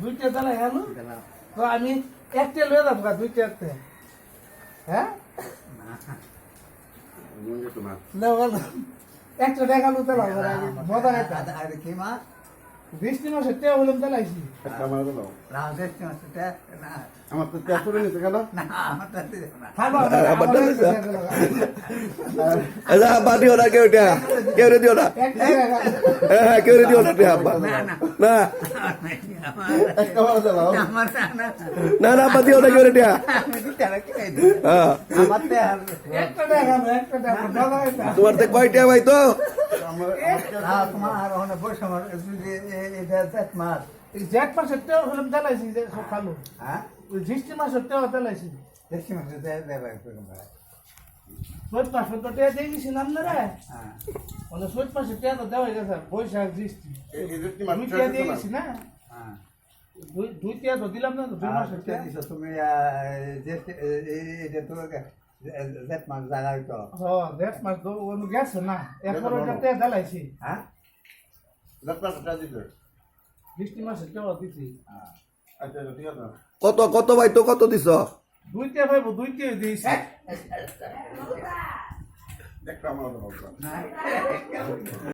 দুইটা দালাই গেল তো আমি একটা লয়ে যাবো দুইটা একটা হ্যাঁ না বলো একটা দেখালো তো মজা আরে কি মা বৃষ্টি মাসে তে বললাম চালাইছি আমার তো ত্যাগ করে নিতে গেল আব্বা দিও না কেউ কেউ দিও না হ্যাঁ কেউ দিও না আব্বা না না না আব্বা দিও না কেউ তোমার তো কয়টা ভাই তো জেঠ মাসের তেও হলাম চালাইছি সকালু জ্যৈষ্ঠ মাসের তেও চালাইছি চৈত মাসের তো টেয়া দিয়ে গেছিলাম না রে মানে চৈত মাসের টেয়া তো দেওয়া গেছে বৈশাখ জ্যৈষ্ঠী দুই টেয়া দিয়ে গেছি না দুই টেয়া তো দিলাম না তো 2 মাসের টেয়া তুমি জেঠ মাস জাগাই তো জেঠ মাস তো অনু গেছে না এরপর ওটা টেয়া চালাইছি হ্যাঁ বৃষ্টি মাসের টেয়া দিছি কত কত ভাই তো কত দিছ দুইটা ভাইবো দুইটা দিয়েছি একটা আমার